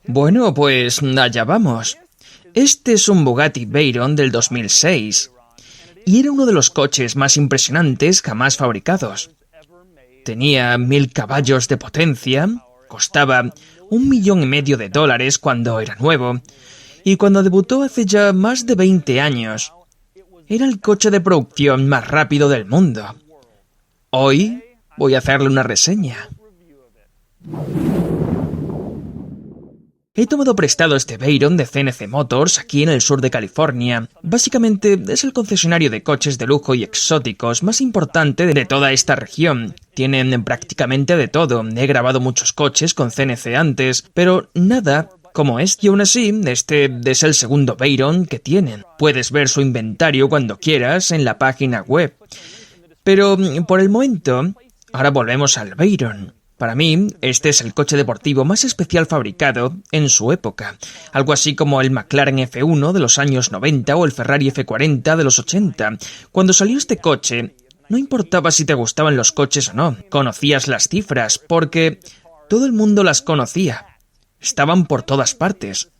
Bueno, pues allá vamos. Este es un Bugatti Veyron del 2006 y era uno de los coches más impresionantes jamás fabricados. Tenía 1000 caballos de potencia, costaba $1,500,000 cuando era nuevo y cuando debutó hace ya más de 20 años, era el coche de producción más rápido del mundo. Hoy voy a hacerle una reseña. He tomado prestado este Veyron de CNC Motors aquí en el sur de California. Básicamente es el concesionario de coches de lujo y exóticos más importante de toda esta región. Tienen prácticamente de todo. He grabado muchos coches con CNC antes, pero nada como este. Y aún así, este es el segundo Veyron que tienen. Puedes ver su inventario cuando quieras en la página web. Pero por el momento, ahora volvemos al Veyron. Para mí, este es el coche deportivo más especial fabricado en su época. Algo así como el McLaren F1 de los años 90 o el Ferrari F40 de los 80. Cuando salió este coche, no importaba si te gustaban los coches o no. Conocías las cifras, porque todo el mundo las conocía. Estaban por todas partes.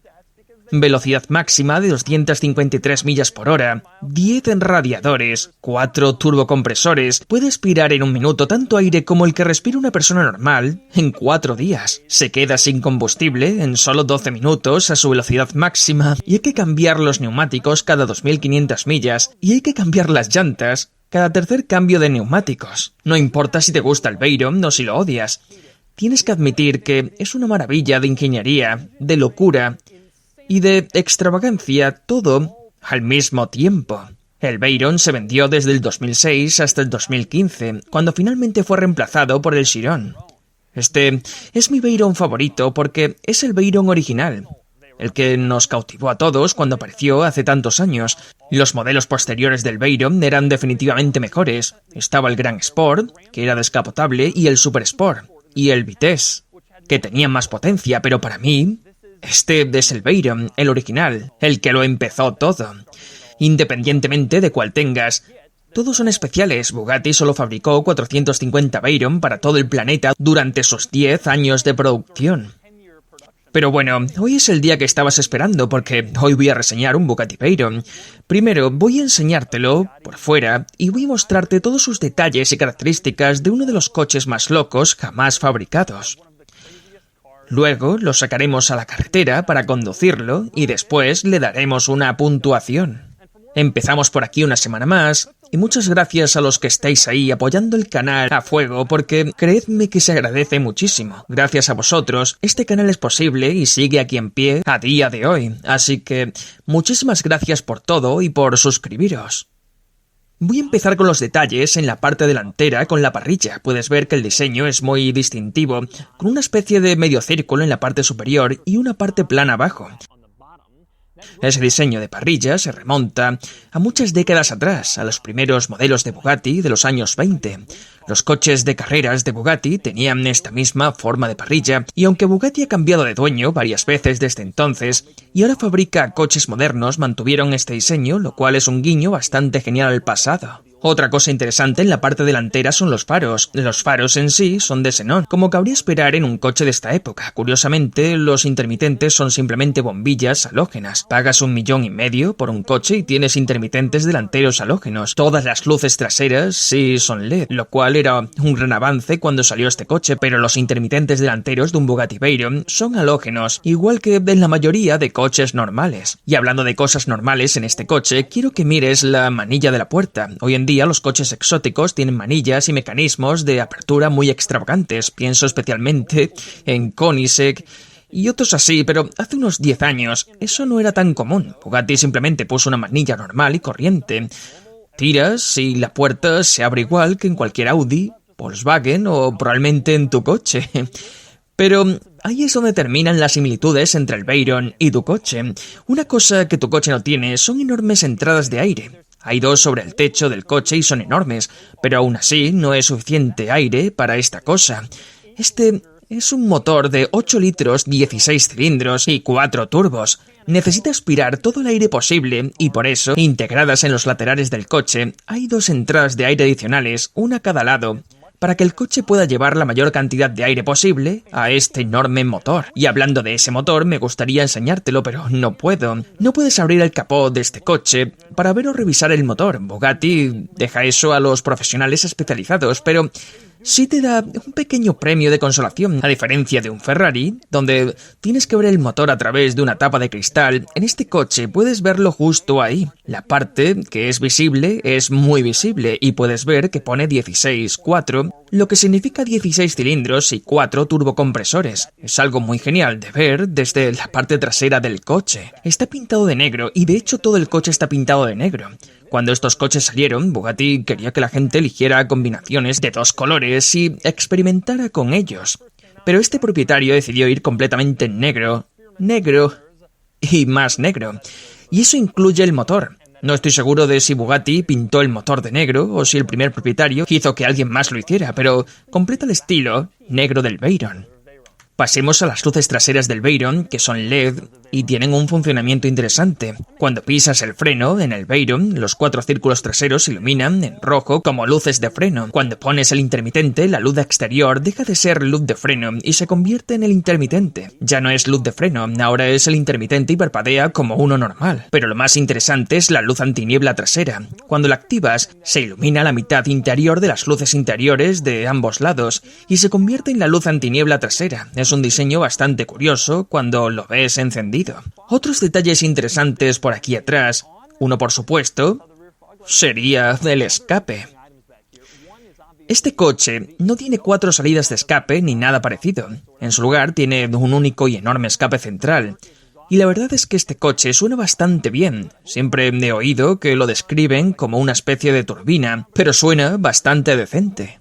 Velocidad máxima de 253 millas por hora, 10 radiadores, 4 turbocompresores, puede aspirar en un minuto tanto aire como el que respira una persona normal en 4 días. Se queda sin combustible en solo 12 minutos a su velocidad máxima y hay que cambiar los neumáticos cada 2500 millas y hay que cambiar las llantas cada tercer cambio de neumáticos. No importa si te gusta el Veyron o si lo odias. Tienes que admitir que es una maravilla de ingeniería, de locura y de extravagancia, todo al mismo tiempo. El Veyron se vendió desde el 2006 hasta el 2015, cuando finalmente fue reemplazado por el Chiron. Este es mi Veyron favorito porque es el Veyron original, el que nos cautivó a todos cuando apareció hace tantos años. Los modelos posteriores del Veyron eran definitivamente mejores. Estaba el Grand Sport, que era descapotable, y el Super Sport, y el Vitesse, que tenían más potencia, pero para mí este es el Veyron, el original, el que lo empezó todo. Independientemente de cuál tengas, todos son especiales. Bugatti solo fabricó 450 Veyron para todo el planeta durante sus 10 años de producción. Pero bueno, hoy es el día que estabas esperando porque hoy voy a reseñar un Bugatti Veyron. Primero voy a enseñártelo por fuera y voy a mostrarte todos sus detalles y características de uno de los coches más locos jamás fabricados. Luego lo sacaremos a la carretera para conducirlo y después le daremos una puntuación. Empezamos por aquí una semana más y muchas gracias a los que estáis ahí apoyando el canal a fuego porque creedme que se agradece muchísimo. Gracias a vosotros este canal es posible y sigue aquí en pie a día de hoy, así que muchísimas gracias por todo y por suscribiros. Voy a empezar con los detalles en la parte delantera con la parrilla. Puedes ver que el diseño es muy distintivo, con una especie de medio círculo en la parte superior y una parte plana abajo. Ese diseño de parrilla se remonta a muchas décadas atrás, a los primeros modelos de Bugatti de los años 20. Los coches de carreras de Bugatti tenían esta misma forma de parrilla, y aunque Bugatti ha cambiado de dueño varias veces desde entonces, y ahora fabrica coches modernos, mantuvieron este diseño, lo cual es un guiño bastante genial al pasado. Otra cosa interesante en la parte delantera son los faros. Los faros en sí son de xenón, como cabría esperar en un coche de esta época. Curiosamente, los intermitentes son simplemente bombillas halógenas. Pagas $1,500,000 por un coche y tienes intermitentes delanteros halógenos. Todas las luces traseras sí son LED, lo cual era un gran avance cuando salió este coche, pero los intermitentes delanteros de un Bugatti Veyron son halógenos, igual que en la mayoría de coches normales. Y hablando de cosas normales en este coche, quiero que mires la manilla de la puerta. Hoy en día los coches exóticos tienen manillas y mecanismos de apertura muy extravagantes. Pienso especialmente en Koenigsegg y otros así, pero hace unos 10 años eso no era tan común. Bugatti simplemente puso una manilla normal y corriente. Tiras y la puerta se abre igual que en cualquier Audi, Volkswagen o probablemente en tu coche. Pero ahí es donde terminan las similitudes entre el Veyron y tu coche. Una cosa que tu coche no tiene son enormes entradas de aire. Hay 2 sobre el techo del coche y son enormes, pero aún así no es suficiente aire para esta cosa. Este es un motor de 8 litros, 16 cilindros y 4 turbos. Necesita aspirar todo el aire posible y por eso, integradas en los laterales del coche, hay 2 entradas de aire adicionales, una a cada lado, para que el coche pueda llevar la mayor cantidad de aire posible a este enorme motor. Y hablando de ese motor, me gustaría enseñártelo, pero no puedo. No puedes abrir el capó de este coche para ver o revisar el motor. Bugatti deja eso a los profesionales especializados, pero sí te da un pequeño premio de consolación. A diferencia de un Ferrari, donde tienes que ver el motor a través de una tapa de cristal, en este coche puedes verlo justo ahí. La parte que es visible es muy visible y puedes ver que pone 16.4, lo que significa 16 cilindros y 4 turbocompresores. Es algo muy genial de ver desde la parte trasera del coche. Está pintado de negro y de hecho todo el coche está pintado de negro. Cuando estos coches salieron, Bugatti quería que la gente eligiera combinaciones de 2 colores y experimentara con ellos. Pero este propietario decidió ir completamente en negro, negro y más negro. Y eso incluye el motor. No estoy seguro de si Bugatti pintó el motor de negro o si el primer propietario hizo que alguien más lo hiciera, pero completa el estilo negro del Veyron. Pasemos a las luces traseras del Veyron, que son LED y tienen un funcionamiento interesante. Cuando pisas el freno en el Veyron, los 4 círculos traseros se iluminan en rojo como luces de freno. Cuando pones el intermitente, la luz exterior deja de ser luz de freno y se convierte en el intermitente. Ya no es luz de freno, ahora es el intermitente y parpadea como uno normal. Pero lo más interesante es la luz antiniebla trasera. Cuando la activas, se ilumina la mitad interior de las luces interiores de ambos lados y se convierte en la luz antiniebla trasera. Es un diseño bastante curioso cuando lo ves encendido. Otros detalles interesantes por aquí atrás, uno por supuesto, sería el escape. Este coche no tiene 4 salidas de escape ni nada parecido. En su lugar tiene un único y enorme escape central. Y la verdad es que este coche suena bastante bien. Siempre he oído que lo describen como una especie de turbina, pero suena bastante decente.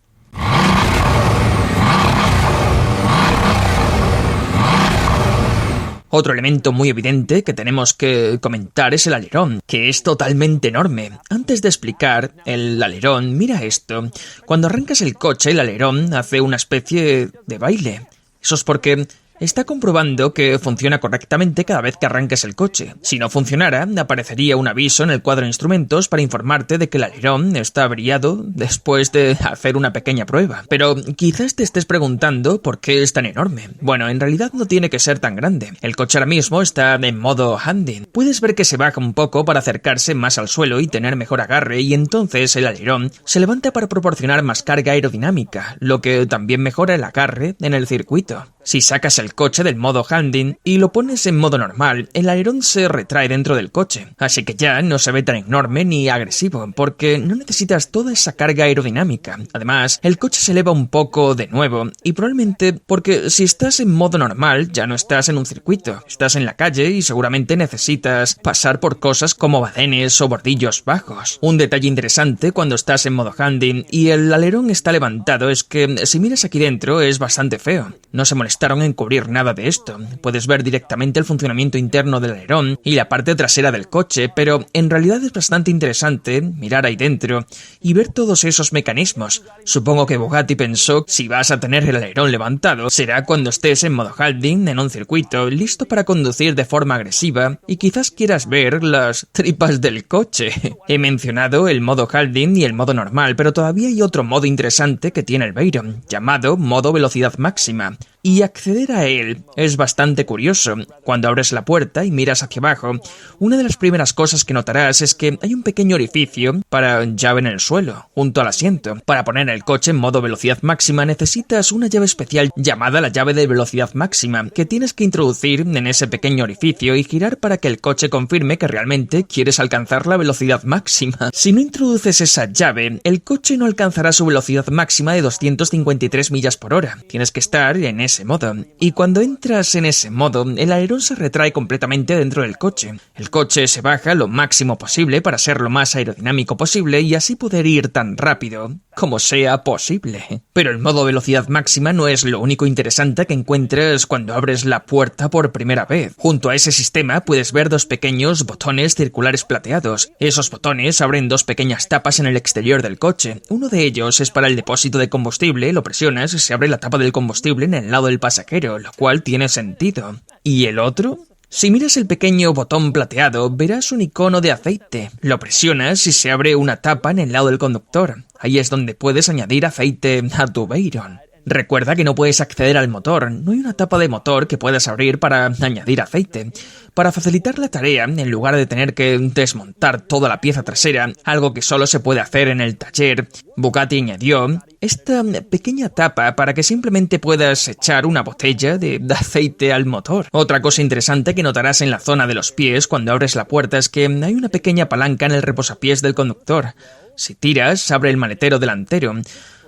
Otro elemento muy evidente que tenemos que comentar es el alerón, que es totalmente enorme. Antes de explicar el alerón, mira esto. Cuando arrancas el coche, el alerón hace una especie de baile. Eso es porque está comprobando que funciona correctamente cada vez que arranques el coche. Si no funcionara, aparecería un aviso en el cuadro de instrumentos para informarte de que el alerón está averiado después de hacer una pequeña prueba. Pero quizás te estés preguntando por qué es tan enorme. Bueno, en realidad no tiene que ser tan grande. El coche ahora mismo está en modo handling. Puedes ver que se baja un poco para acercarse más al suelo y tener mejor agarre, y entonces el alerón se levanta para proporcionar más carga aerodinámica, lo que también mejora el agarre en el circuito. Si sacas el coche del modo handling y lo pones en modo normal, el alerón se retrae dentro del coche, así que ya no se ve tan enorme ni agresivo, porque no necesitas toda esa carga aerodinámica. Además, el coche se eleva un poco de nuevo, y probablemente porque si estás en modo normal ya no estás en un circuito, estás en la calle y seguramente necesitas pasar por cosas como badenes o bordillos bajos. Un detalle interesante cuando estás en modo handling y el alerón está levantado es que si miras aquí dentro es bastante feo. No se molestaron en cubrir nada de esto. Puedes ver directamente el funcionamiento interno del alerón y la parte trasera del coche, pero en realidad es bastante interesante mirar ahí dentro y ver todos esos mecanismos. Supongo que Bugatti pensó que si vas a tener el alerón levantado, será cuando estés en modo handling en un circuito, listo para conducir de forma agresiva y quizás quieras ver las tripas del coche. He mencionado el modo handling y el modo normal, pero todavía hay otro modo interesante que tiene el Veyron, llamado modo velocidad máxima. Y acceder a él es bastante curioso. Cuando abres la puerta y miras hacia abajo, una de las primeras cosas que notarás es que hay un pequeño orificio para llave en el suelo, junto al asiento. Para poner el coche en modo velocidad máxima necesitas una llave especial llamada la llave de velocidad máxima, que tienes que introducir en ese pequeño orificio y girar para que el coche confirme que realmente quieres alcanzar la velocidad máxima. Si no introduces esa llave, el coche no alcanzará su velocidad máxima de 253 millas por hora. Tienes que estar en ese modo, y cuando entras en ese modo, el alerón se retrae completamente dentro del coche. El coche se baja lo máximo posible para ser lo más aerodinámico posible y así poder ir tan rápido como sea posible. Pero el modo velocidad máxima no es lo único interesante que encuentres cuando abres la puerta por primera vez. Junto a ese sistema puedes ver 2 pequeños botones circulares plateados. Esos botones abren 2 pequeñas tapas en el exterior del coche. Uno de ellos es para el depósito de combustible, lo presionas y se abre la tapa del combustible en el lado del pasajero, lo cual tiene sentido. ¿Y el otro? Si miras el pequeño botón plateado, verás un icono de aceite. Lo presionas y se abre una tapa en el lado del conductor. Ahí es donde puedes añadir aceite a tu Veyron. Recuerda que no puedes acceder al motor, no hay una tapa de motor que puedas abrir para añadir aceite. Para facilitar la tarea, en lugar de tener que desmontar toda la pieza trasera, algo que solo se puede hacer en el taller, Bugatti añadió esta pequeña tapa para que simplemente puedas echar una botella de aceite al motor. Otra cosa interesante que notarás en la zona de los pies cuando abres la puerta es que hay una pequeña palanca en el reposapiés del conductor. Si tiras, abre el maletero delantero.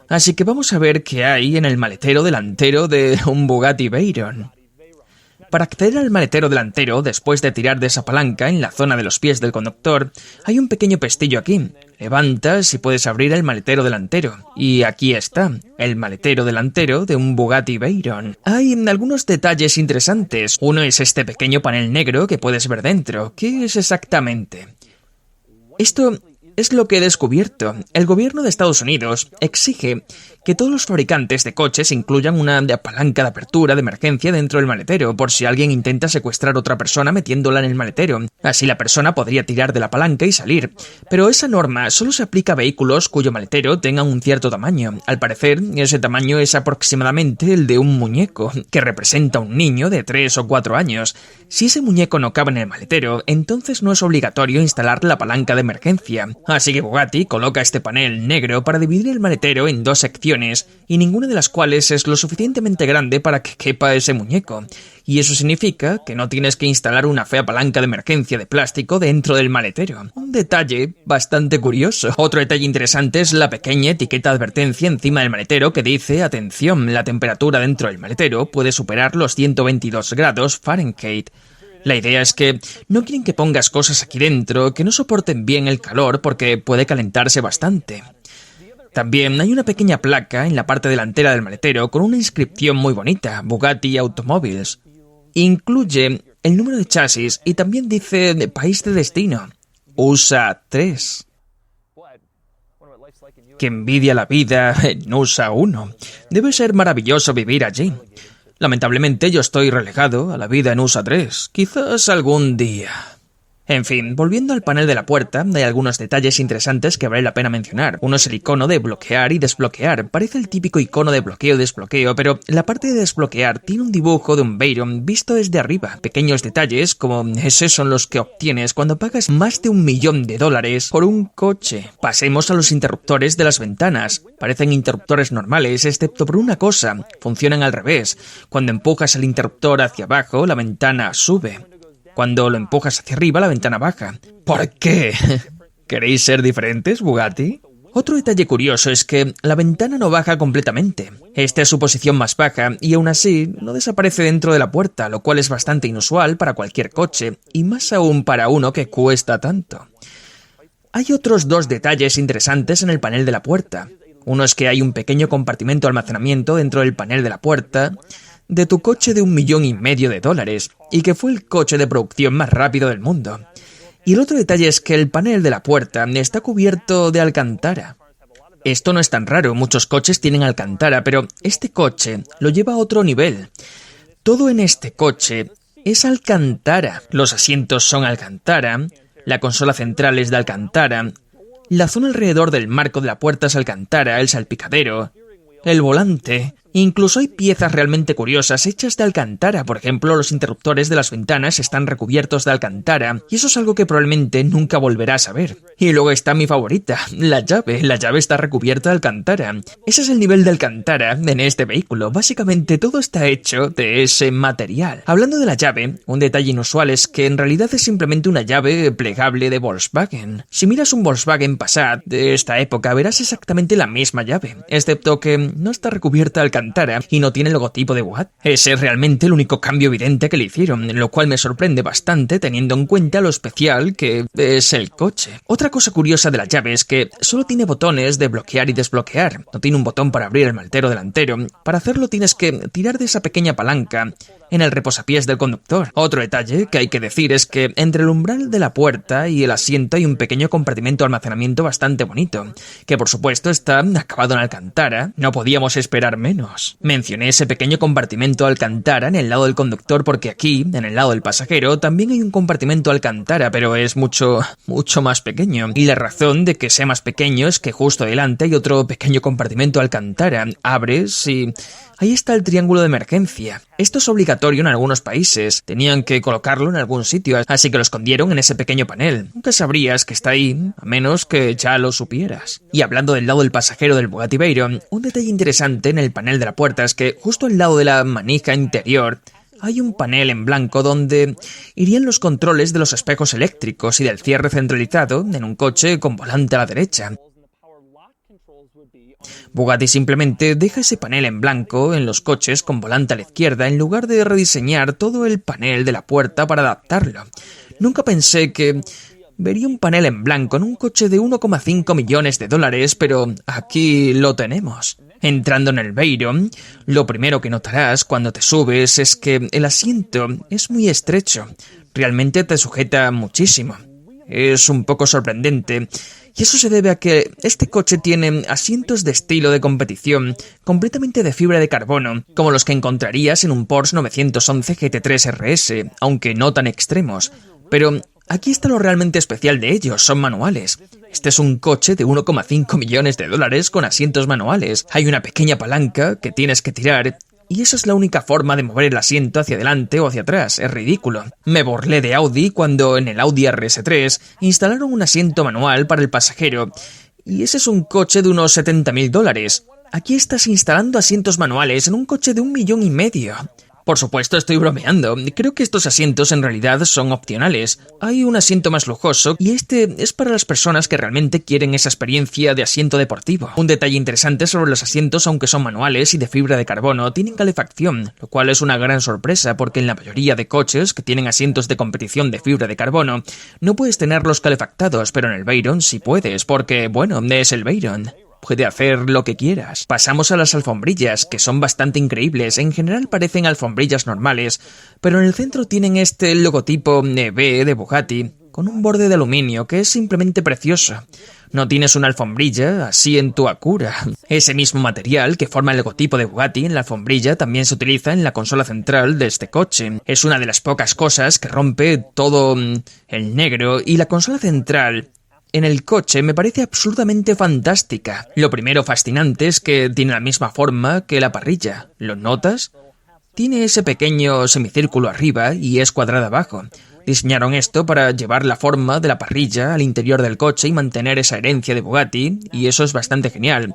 Así que vamos a ver qué hay en el maletero delantero de un Bugatti Veyron. Para acceder al maletero delantero, después de tirar de esa palanca en la zona de los pies del conductor, hay un pequeño pestillo aquí. Levantas y puedes abrir el maletero delantero. Y aquí está, el maletero delantero de un Bugatti Veyron. Hay algunos detalles interesantes. Uno es este pequeño panel negro que puedes ver dentro. ¿Qué es exactamente? Esto es lo que he descubierto. El gobierno de Estados Unidos exige que todos los fabricantes de coches incluyan una palanca de apertura de emergencia dentro del maletero, por si alguien intenta secuestrar a otra persona metiéndola en el maletero. Así la persona podría tirar de la palanca y salir. Pero esa norma solo se aplica a vehículos cuyo maletero tenga un cierto tamaño. Al parecer, ese tamaño es aproximadamente el de un muñeco, que representa a un niño de 3 o 4 años. Si ese muñeco no cabe en el maletero, entonces no es obligatorio instalar la palanca de emergencia. Así que Bugatti coloca este panel negro para dividir el maletero en dos secciones, y ninguna de las cuales es lo suficientemente grande para que quepa ese muñeco. Y eso significa que no tienes que instalar una fea palanca de emergencia de plástico dentro del maletero. Un detalle bastante curioso. Otro detalle interesante es la pequeña etiqueta de advertencia encima del maletero que dice: atención, la temperatura dentro del maletero puede superar los 122 grados Fahrenheit. La idea es que no quieren que pongas cosas aquí dentro que no soporten bien el calor porque puede calentarse bastante. También hay una pequeña placa en la parte delantera del maletero con una inscripción muy bonita, Bugatti Automobiles. Incluye el número de chasis y también dice país de destino, USA 3. Que envidia la vida en USA 1. Debe ser maravilloso vivir allí. Lamentablemente yo estoy relegado a la vida en USA 3. Quizás algún día. En fin, volviendo al panel de la puerta, hay algunos detalles interesantes que vale la pena mencionar. Uno es el icono de bloquear y desbloquear. Parece el típico icono de bloqueo y desbloqueo, pero la parte de desbloquear tiene un dibujo de un Veyron visto desde arriba. Pequeños detalles como esos son los que obtienes cuando pagas más de $1 millón por un coche. Pasemos a los interruptores de las ventanas. Parecen interruptores normales, excepto por una cosa. Funcionan al revés. Cuando empujas el interruptor hacia abajo, la ventana sube. Cuando lo empujas hacia arriba, la ventana baja. ¿Por qué? ¿Queréis ser diferentes, Bugatti? Otro detalle curioso es que la ventana no baja completamente. Esta es su posición más baja y aún así no desaparece dentro de la puerta, lo cual es bastante inusual para cualquier coche, y más aún para uno que cuesta tanto. Hay otros dos detalles interesantes en el panel de la puerta. Uno es que hay un pequeño compartimento de almacenamiento dentro del panel de la puerta de tu coche de $1,5 millones y que fue el coche de producción más rápido del mundo. Y el otro detalle es que el panel de la puerta está cubierto de alcantara. Esto no es tan raro, muchos coches tienen alcantara, pero este coche lo lleva a otro nivel. Todo en este coche es alcantara. Los asientos son alcantara, la consola central es de alcantara, la zona alrededor del marco de la puerta es alcantara, el salpicadero, el volante. Incluso hay piezas realmente curiosas hechas de alcantara. Por ejemplo, los interruptores de las ventanas están recubiertos de alcantara, y eso es algo que probablemente nunca volverás a ver. Y luego está mi favorita, la llave. La llave está recubierta de alcantara. Ese es el nivel de alcantara en este vehículo. Básicamente todo está hecho de ese material. Hablando de la llave, un detalle inusual es que en realidad es simplemente una llave plegable de Volkswagen. Si miras un Volkswagen Passat de esta época, verás exactamente la misma llave, excepto que no está recubierta de alcantara y no tiene el logotipo de Bugatti. Ese es realmente el único cambio evidente que le hicieron, lo cual me sorprende bastante teniendo en cuenta lo especial que es el coche. Otra cosa curiosa de la llave es que solo tiene botones de bloquear y desbloquear. No tiene un botón para abrir el maletero delantero. Para hacerlo tienes que tirar de esa pequeña palanca en el reposapiés del conductor. Otro detalle que hay que decir es que entre el umbral de la puerta y el asiento hay un pequeño compartimento de almacenamiento bastante bonito, que por supuesto está acabado en alcantara. No podíamos esperar menos. algunos. Mencioné ese pequeño compartimento alcántara en el lado del conductor porque aquí, en el lado del pasajero, también hay un compartimento alcántara, pero es mucho más pequeño. Y la razón de que sea más pequeño es que justo delante hay otro pequeño compartimento alcántara. Abres y ahí está el triángulo de emergencia. Esto es obligatorio en algunos países. Tenían que colocarlo en algún sitio, así que lo escondieron en ese pequeño panel. Nunca sabrías que está ahí, a menos que ya lo supieras. Y hablando del lado del pasajero del Bugatti Veyron, un detalle interesante en el panel de la puerta es que justo al lado de la manija interior hay un panel en blanco donde irían los controles de los espejos eléctricos y del cierre centralizado en un coche con volante a la derecha. Bugatti simplemente deja ese panel en blanco en los coches con volante a la izquierda en lugar de rediseñar todo el panel de la puerta para adaptarlo. Nunca pensé que vería un panel en blanco en un coche de 1,5 millones de dólares, pero aquí lo tenemos. Entrando en el Veyron, lo primero que notarás cuando te subes es que el asiento es muy estrecho. Realmente te sujeta muchísimo. Es un poco sorprendente. Y eso se debe a que este coche tiene asientos de estilo de competición completamente de fibra de carbono, como los que encontrarías en un Porsche 911 GT3 RS, aunque no tan extremos. Pero aquí está lo realmente especial de ellos, son manuales. Este es un coche de 1,5 millones de dólares con asientos manuales. Hay una pequeña palanca que tienes que tirar y esa es la única forma de mover el asiento hacia adelante o hacia atrás. Es ridículo. Me burlé de Audi cuando en el Audi RS3 instalaron un asiento manual para el pasajero y ese es un coche de unos $70.000. Aquí estás instalando asientos manuales en un coche de 1,5 millones. Por supuesto, estoy bromeando. Creo que estos asientos en realidad son opcionales. Hay un asiento más lujoso y este es para las personas que realmente quieren esa experiencia de asiento deportivo. Un detalle interesante sobre los asientos, aunque son manuales y de fibra de carbono, tienen calefacción, lo cual es una gran sorpresa porque en la mayoría de coches que tienen asientos de competición de fibra de carbono no puedes tenerlos calefactados, pero en el Veyron sí puedes porque, bueno, es el Veyron. Puede hacer lo que quieras. Pasamos a las alfombrillas, que son bastante increíbles. En general parecen alfombrillas normales, pero en el centro tienen este logotipo B de Bugatti, con un borde de aluminio que es simplemente precioso. No tienes una alfombrilla así en tu Acura. Ese mismo material que forma el logotipo de Bugatti en la alfombrilla también se utiliza en la consola central de este coche. Es una de las pocas cosas que rompe todo el negro y la consola central en el coche me parece absolutamente fantástica. Lo primero fascinante es que tiene la misma forma que la parrilla. ¿Lo notas? Tiene ese pequeño semicírculo arriba y es cuadrada abajo. Diseñaron esto para llevar la forma de la parrilla al interior del coche y mantener esa herencia de Bugatti, y eso es bastante genial.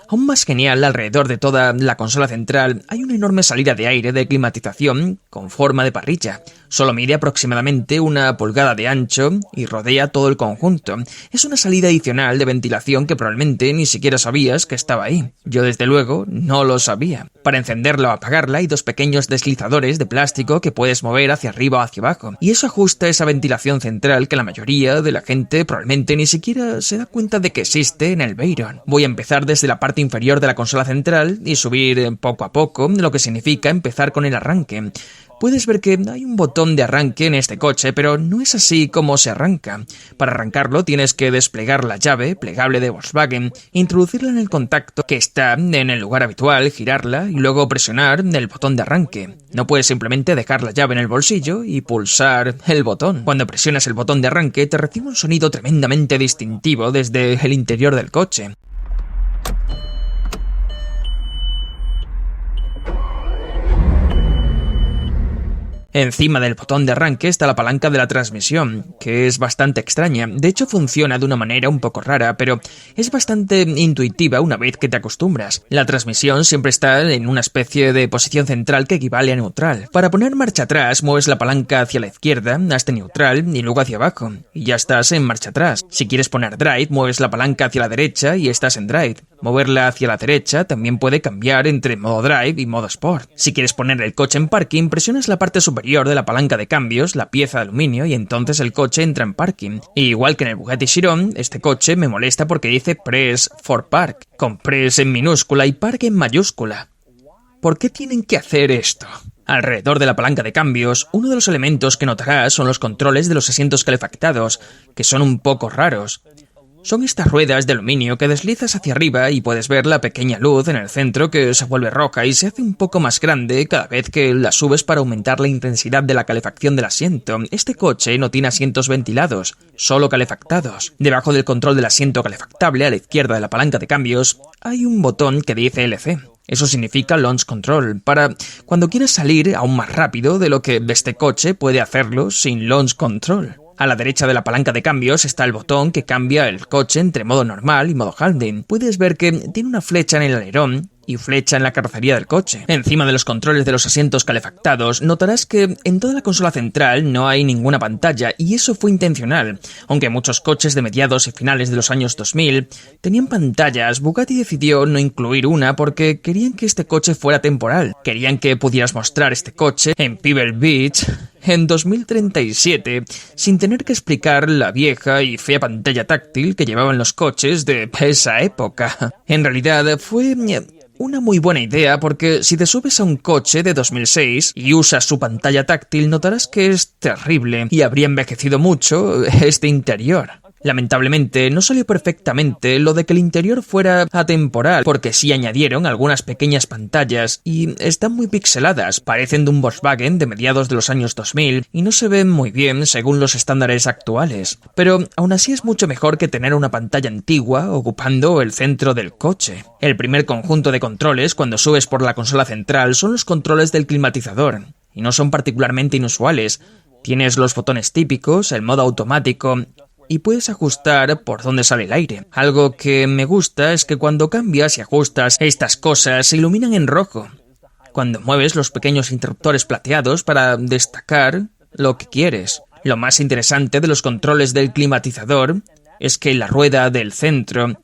Aún más genial, alrededor de toda la consola central hay una enorme salida de aire de climatización con forma de parrilla. Solo mide aproximadamente 1 pulgada de ancho y rodea todo el conjunto. Es una salida adicional de ventilación que probablemente ni siquiera sabías que estaba ahí. Yo desde luego no lo sabía. Para encenderla o apagarla hay 2 pequeños deslizadores de plástico que puedes mover hacia arriba o hacia abajo. Y eso ajusta esa ventilación central que la mayoría de la gente probablemente ni siquiera se da cuenta de que existe en el Veyron. Voy a empezar desde la parte inferior de la consola central y subir poco a poco, lo que significa empezar con el arranque. Puedes ver que hay un botón de arranque en este coche, pero no es así como se arranca. Para arrancarlo tienes que desplegar la llave plegable de Volkswagen, introducirla en el contacto que está en el lugar habitual, girarla y luego presionar el botón de arranque. No puedes simplemente dejar la llave en el bolsillo y pulsar el botón. Cuando presionas el botón de arranque te recibe un sonido tremendamente distintivo desde el interior del coche. Encima del botón de arranque está la palanca de la transmisión, que es bastante extraña. De hecho, funciona de una manera un poco rara, pero es bastante intuitiva una vez que te acostumbras. La transmisión siempre está en una especie de posición central que equivale a neutral. Para poner marcha atrás, mueves la palanca hacia la izquierda, hasta neutral, y luego hacia abajo, y ya estás en marcha atrás. Si quieres poner drive, mueves la palanca hacia la derecha y estás en drive. Moverla hacia la derecha también puede cambiar entre modo drive y modo sport. Si quieres poner el coche en parking, presionas la parte superior de la palanca de cambios, la pieza de aluminio, y entonces el coche entra en parking. Y igual que en el Bugatti Chiron, este coche me molesta porque dice Press for Park, con Press en minúscula y Park en mayúscula. ¿Por qué tienen que hacer esto? Alrededor de la palanca de cambios, uno de los elementos que notarás son los controles de los asientos calefactados, que son un poco raros. Son estas ruedas de aluminio que deslizas hacia arriba y puedes ver la pequeña luz en el centro que se vuelve roja y se hace un poco más grande cada vez que la subes para aumentar la intensidad de la calefacción del asiento. Este coche no tiene asientos ventilados, solo calefactados. Debajo del control del asiento calefactable, a la izquierda de la palanca de cambios, hay un botón que dice LC. Eso significa Launch Control, para cuando quieras salir aún más rápido de lo que este coche puede hacerlo sin Launch Control. A la derecha de la palanca de cambios está el botón que cambia el coche entre modo normal y modo handling. Puedes ver que tiene una flecha en el alerón y flecha en la carrocería del coche. Encima de los controles de los asientos calefactados, notarás que en toda la consola central no hay ninguna pantalla, y eso fue intencional. Aunque muchos coches de mediados y finales de los años 2000 tenían pantallas, Bugatti decidió no incluir una porque querían que este coche fuera temporal. Querían que pudieras mostrar este coche en Pebble Beach en 2037 sin tener que explicar la vieja y fea pantalla táctil que llevaban los coches de esa época. En realidad fue una muy buena idea, porque si te subes a un coche de 2006 y usas su pantalla táctil, notarás que es terrible y habría envejecido mucho este interior. Lamentablemente, no salió perfectamente lo de que el interior fuera atemporal, porque sí añadieron algunas pequeñas pantallas y están muy pixeladas, parecen de un Volkswagen de mediados de los años 2000 y no se ven muy bien según los estándares actuales. Pero aún así es mucho mejor que tener una pantalla antigua ocupando el centro del coche. El primer conjunto de controles cuando subes por la consola central son los controles del climatizador, y no son particularmente inusuales. Tienes los botones típicos, el modo automático, y puedes ajustar por dónde sale el aire. Algo que me gusta es que cuando cambias y ajustas estas cosas se iluminan en rojo cuando mueves los pequeños interruptores plateados para destacar lo que quieres. Lo más interesante de los controles del climatizador es que la rueda del centro,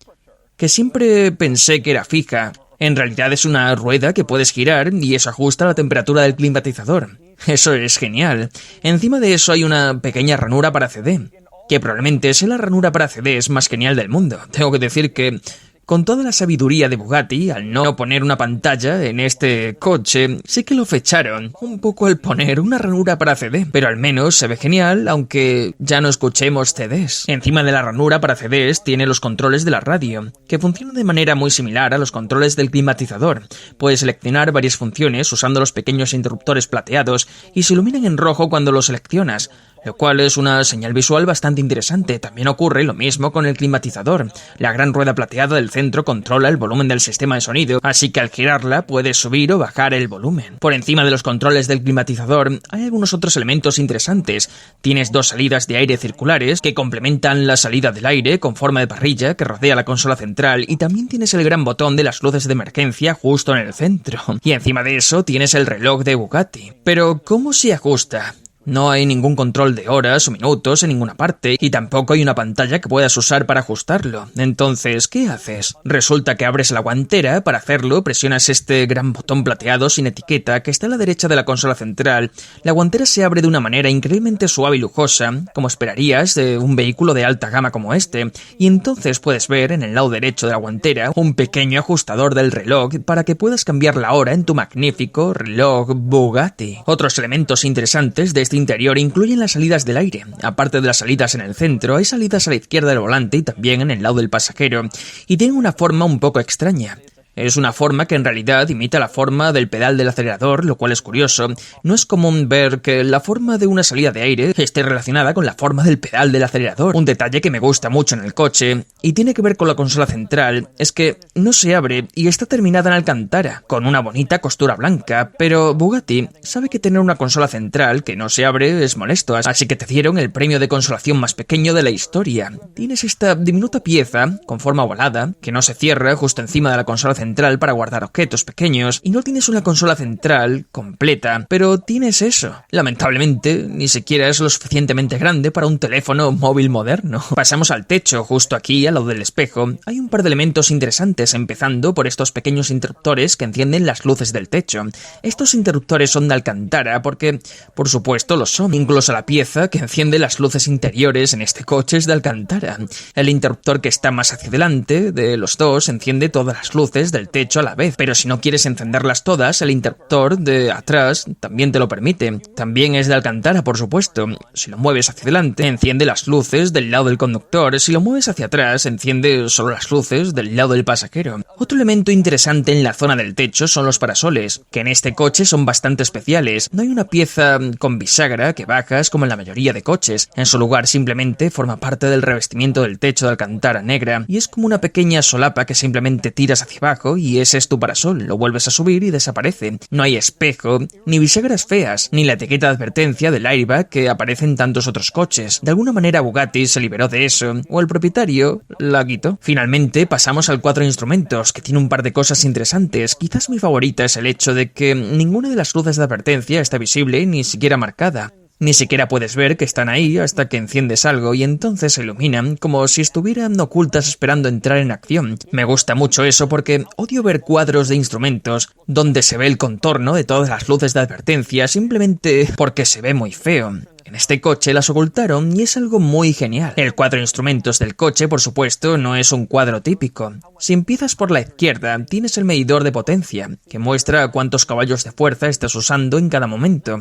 que siempre pensé que era fija, en realidad es una rueda que puedes girar y eso ajusta la temperatura del climatizador. Eso es genial. Encima de eso hay una pequeña ranura para CD, que probablemente sea la ranura para CDs más genial del mundo. Tengo que decir que, con toda la sabiduría de Bugatti, al no poner una pantalla en este coche, sí que lo fecharon un poco al poner una ranura para CD, pero al menos se ve genial, aunque ya no escuchemos CDs. Encima de la ranura para CDs tiene los controles de la radio, que funcionan de manera muy similar a los controles del climatizador. Puedes seleccionar varias funciones usando los pequeños interruptores plateados y se iluminan en rojo cuando los seleccionas, lo cual es una señal visual bastante interesante. También ocurre lo mismo con el climatizador. La gran rueda plateada del centro controla el volumen del sistema de sonido, así que al girarla puedes subir o bajar el volumen. Por encima de los controles del climatizador hay algunos otros elementos interesantes. Tienes dos salidas de aire circulares que complementan la salida del aire con forma de parrilla que rodea la consola central, y también tienes el gran botón de las luces de emergencia justo en el centro. Y encima de eso tienes el reloj de Bugatti. Pero ¿cómo se ajusta? No hay ningún control de horas o minutos en ninguna parte, y tampoco hay una pantalla que puedas usar para ajustarlo. Entonces, ¿qué haces? Resulta que abres la guantera. Para hacerlo, presionas este gran botón plateado sin etiqueta que está a la derecha de la consola central. La guantera se abre de una manera increíblemente suave y lujosa, como esperarías de un vehículo de alta gama como este, y entonces puedes ver en el lado derecho de la guantera un pequeño ajustador del reloj para que puedas cambiar la hora en tu magnífico reloj Bugatti. Otros elementos interesantes de este interior incluyen las salidas del aire. Aparte de las salidas en el centro, hay salidas a la izquierda del volante y también en el lado del pasajero, y tienen una forma un poco extraña. Es una forma que en realidad imita la forma del pedal del acelerador, lo cual es curioso. No es común ver que la forma de una salida de aire esté relacionada con la forma del pedal del acelerador. Un detalle que me gusta mucho en el coche, y tiene que ver con la consola central, es que no se abre y está terminada en alcantara, con una bonita costura blanca, pero Bugatti sabe que tener una consola central que no se abre es molesto, así que te dieron el premio de consolación más pequeño de la historia. Tienes esta diminuta pieza, con forma ovalada, que no se cierra justo encima de la consola central para guardar objetos pequeños, y no tienes una consola central completa, pero tienes eso. Lamentablemente, ni siquiera es lo suficientemente grande para un teléfono móvil moderno. Pasamos al techo. Justo aquí, al lado del espejo, hay un par de elementos interesantes, empezando por estos pequeños interruptores que encienden las luces del techo. Estos interruptores son de alcantara porque, por supuesto, lo son. Incluso la pieza que enciende las luces interiores en este coche es de alcantara. El interruptor que está más hacia adelante de los dos enciende todas las luces luces del techo a la vez, pero si no quieres encenderlas todas, el interruptor de atrás también te lo permite. También es de Alcantara, por supuesto. Si lo mueves hacia adelante, enciende las luces del lado del conductor. Si lo mueves hacia atrás, enciende solo las luces del lado del pasajero. Otro elemento interesante en la zona del techo son los parasoles, que en este coche son bastante especiales. No hay una pieza con bisagra que bajas como en la mayoría de coches. En su lugar simplemente forma parte del revestimiento del techo de Alcantara negra y es como una pequeña solapa que simplemente tiras hacia abajo y ese es tu parasol. Lo vuelves a subir y desaparece. No hay espejo, ni bisagras feas, ni la etiqueta de advertencia del airbag que aparece en tantos otros coches. De alguna manera Bugatti se liberó de eso, o el propietario la quitó. Finalmente pasamos al cuadro de instrumentos, que tiene un par de cosas interesantes. Quizás mi favorita es el hecho de que ninguna de las luces de advertencia está visible ni siquiera marcada. Ni siquiera puedes ver que están ahí hasta que enciendes algo y entonces se iluminan como si estuvieran ocultas esperando entrar en acción. Me gusta mucho eso porque odio ver cuadros de instrumentos donde se ve el contorno de todas las luces de advertencia simplemente porque se ve muy feo. En este coche las ocultaron y es algo muy genial. El cuadro de instrumentos del coche, por supuesto, no es un cuadro típico. Si empiezas por la izquierda, tienes el medidor de potencia, que muestra cuántos caballos de fuerza estás usando en cada momento.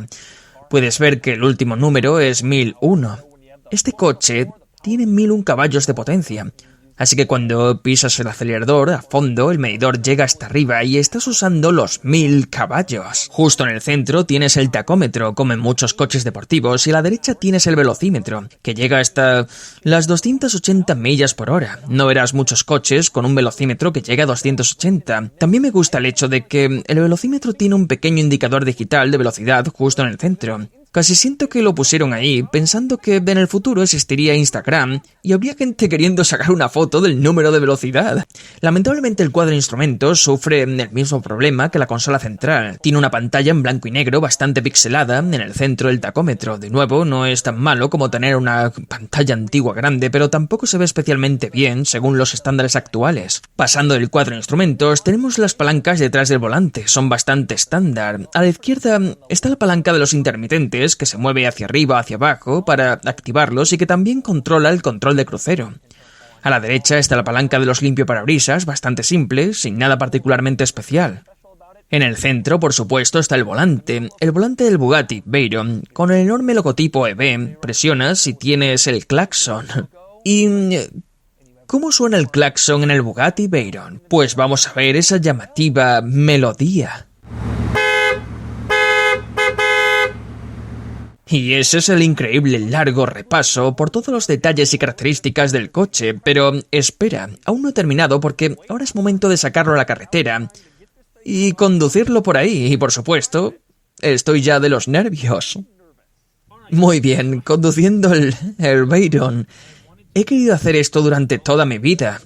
Puedes ver que el último número es 1001. Este coche tiene 1001 caballos de potencia. Así que cuando pisas el acelerador a fondo, el medidor llega hasta arriba y estás usando los 1000 caballos. Justo en el centro tienes el tacómetro, como en muchos coches deportivos, y a la derecha tienes el velocímetro, que llega hasta las 280 millas por hora. No verás muchos coches con un velocímetro que llega a 280. También me gusta el hecho de que el velocímetro tiene un pequeño indicador digital de velocidad justo en el centro. Casi siento que lo pusieron ahí, pensando que en el futuro existiría Instagram y habría gente queriendo sacar una foto del número de velocidad. Lamentablemente el cuadro de instrumentos sufre el mismo problema que la consola central. Tiene una pantalla en blanco y negro bastante pixelada en el centro del tacómetro. De nuevo, no es tan malo como tener una pantalla antigua grande, pero tampoco se ve especialmente bien según los estándares actuales. Pasando del cuadro de instrumentos, tenemos las palancas detrás del volante. Son bastante estándar. A la izquierda está la palanca de los intermitentes, que se mueve hacia arriba o hacia abajo para activarlos y que también controla el control de crucero. A la derecha está la palanca de los limpiaparabrisas, bastante simple, sin nada particularmente especial. En el centro, por supuesto, está el volante del Bugatti Veyron, con el enorme logotipo EV. Presionas y tienes el claxon. ¿Y cómo suena el claxon en el Bugatti Veyron? Pues vamos a ver esa llamativa melodía. Y ese es el increíble largo repaso por todos los detalles y características del coche, pero espera, aún no he terminado porque ahora es momento de sacarlo a la carretera y conducirlo por ahí, y por supuesto, estoy ya de los nervios. Muy bien, conduciendo el Veyron. He querido hacer esto durante toda mi vida.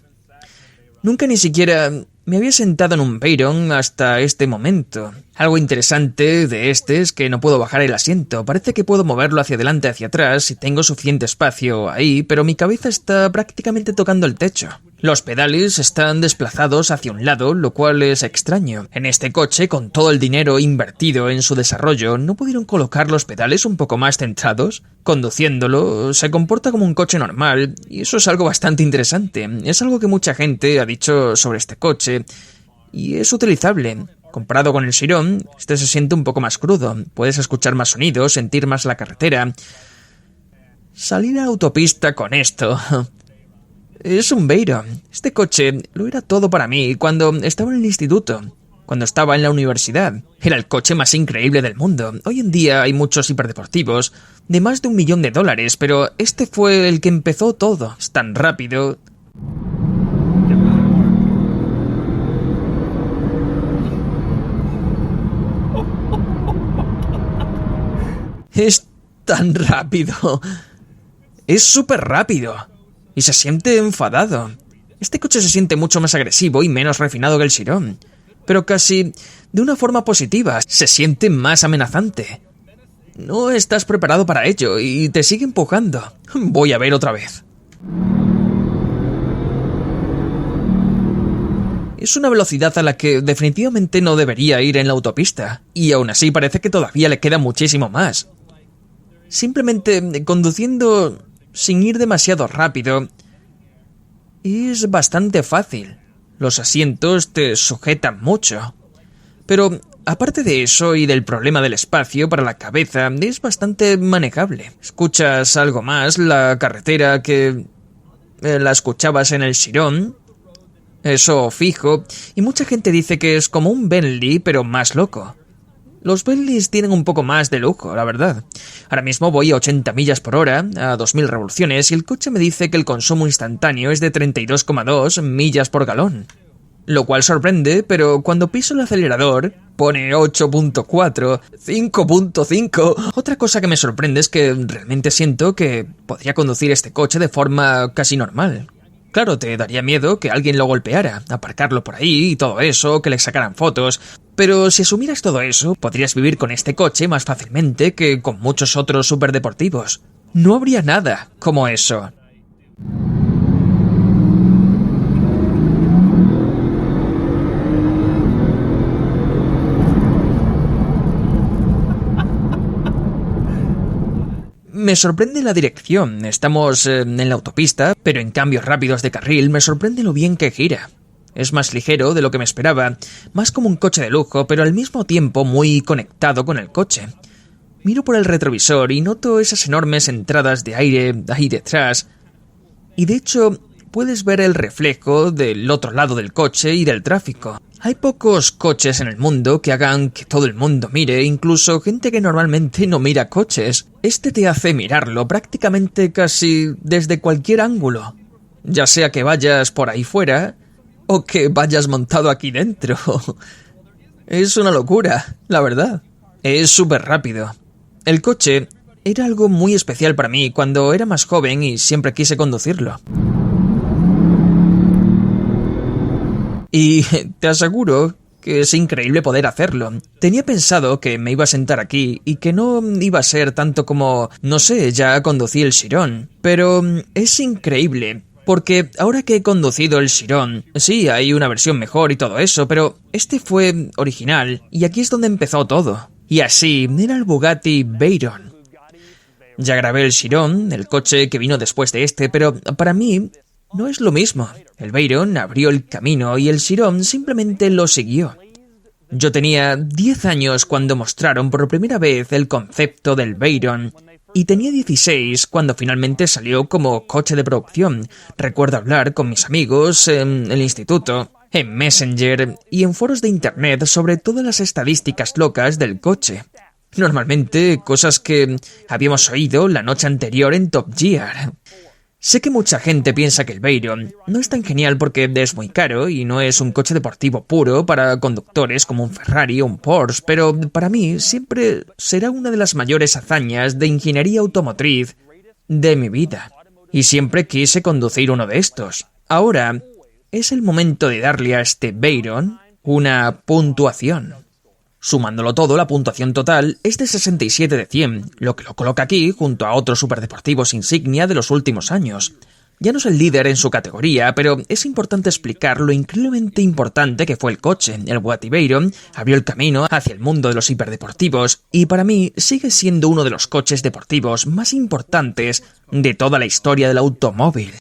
Nunca ni siquiera me había sentado en un Veyron hasta este momento. Algo interesante de este es que no puedo bajar el asiento. Parece que puedo moverlo hacia adelante, hacia atrás, y tengo suficiente espacio ahí, pero mi cabeza está prácticamente tocando el techo. Los pedales están desplazados hacia un lado, lo cual es extraño. En este coche, con todo el dinero invertido en su desarrollo, ¿no pudieron colocar los pedales un poco más centrados? Conduciéndolo, se comporta como un coche normal, y eso es algo bastante interesante. Es algo que mucha gente ha dicho sobre este coche, y es utilizable. Comparado con el Chiron, este se siente un poco más crudo. Puedes escuchar más sonidos, sentir más la carretera. Salir a la autopista con esto... Es un Veyron. Este coche lo era todo para mí cuando estaba en el instituto, cuando estaba en la universidad. Era el coche más increíble del mundo. Hoy en día hay muchos hiperdeportivos de más de $1 millón, pero este fue el que empezó todo. Es tan rápido. Es tan rápido. Es súper rápido. Y se siente enfadado. Este coche se siente mucho más agresivo y menos refinado que el Chiron. Pero casi de una forma positiva. Se siente más amenazante. No estás preparado para ello y te sigue empujando. Voy a ver otra vez. Es una velocidad a la que definitivamente no debería ir en la autopista. Y aún así parece que todavía le queda muchísimo más. Simplemente conduciendo sin ir demasiado rápido es bastante fácil. Los asientos te sujetan mucho. Pero, aparte de eso y del problema del espacio para la cabeza, es bastante manejable. Escuchas algo más la carretera que la escuchabas en el Chiron, eso fijo, y mucha gente dice que es como un Bentley, pero más loco. Los Bentleys tienen un poco más de lujo, la verdad. Ahora mismo voy a 80 millas por hora, a 2000 revoluciones, y el coche me dice que el consumo instantáneo es de 32,2 millas por galón. Lo cual sorprende, pero cuando piso el acelerador pone 8.4, 5.5. Otra cosa que me sorprende es que realmente siento que podría conducir este coche de forma casi normal. Claro, te daría miedo que alguien lo golpeara, aparcarlo por ahí y todo eso, que le sacaran fotos. Pero si asumieras todo eso, podrías vivir con este coche más fácilmente que con muchos otros superdeportivos. No habría nada como eso. Me sorprende la dirección. Estamos en la autopista, pero en cambios rápidos de carril me sorprende lo bien que gira. Es más ligero de lo que me esperaba, más como un coche de lujo, pero al mismo tiempo muy conectado con el coche. Miro por el retrovisor y noto esas enormes entradas de aire ahí detrás. Y de hecho, puedes ver el reflejo del otro lado del coche y del tráfico. Hay pocos coches en el mundo que hagan que todo el mundo mire, incluso gente que normalmente no mira coches. Este te hace mirarlo prácticamente casi desde cualquier ángulo. Ya sea que vayas por ahí fuera o que vayas montado aquí dentro. Es una locura, la verdad. Es súper rápido. El coche era algo muy especial para mí cuando era más joven y siempre quise conducirlo. Y te aseguro que es increíble poder hacerlo. Tenía pensado que me iba a sentar aquí y que no iba a ser tanto como, no sé, ya conducí el Chiron. Pero es increíble, porque ahora que he conducido el Chiron, sí, hay una versión mejor y todo eso, pero este fue original y aquí es donde empezó todo. Y así era el Bugatti Veyron. Ya grabé el Chiron, el coche que vino después de este, pero para mí no es lo mismo. El Veyron abrió el camino y el Chiron simplemente lo siguió. Yo tenía 10 años cuando mostraron por primera vez el concepto del Veyron y tenía 16 cuando finalmente salió como coche de producción. Recuerdo hablar con mis amigos en el instituto, en Messenger y en foros de internet sobre todas las estadísticas locas del coche. Normalmente cosas que habíamos oído la noche anterior en Top Gear. Sé que mucha gente piensa que el Veyron no es tan genial porque es muy caro y no es un coche deportivo puro para conductores como un Ferrari o un Porsche, pero para mí siempre será una de las mayores hazañas de ingeniería automotriz de mi vida. Y siempre quise conducir uno de estos. Ahora es el momento de darle a este Veyron una puntuación. Sumándolo todo, la puntuación total es de 67 de 100, lo que lo coloca aquí junto a otros superdeportivos insignia de los últimos años. Ya no es el líder en su categoría, pero es importante explicar lo increíblemente importante que fue el coche. El Bugatti Veyron abrió el camino hacia el mundo de los hiperdeportivos y para mí sigue siendo uno de los coches deportivos más importantes de toda la historia del automóvil.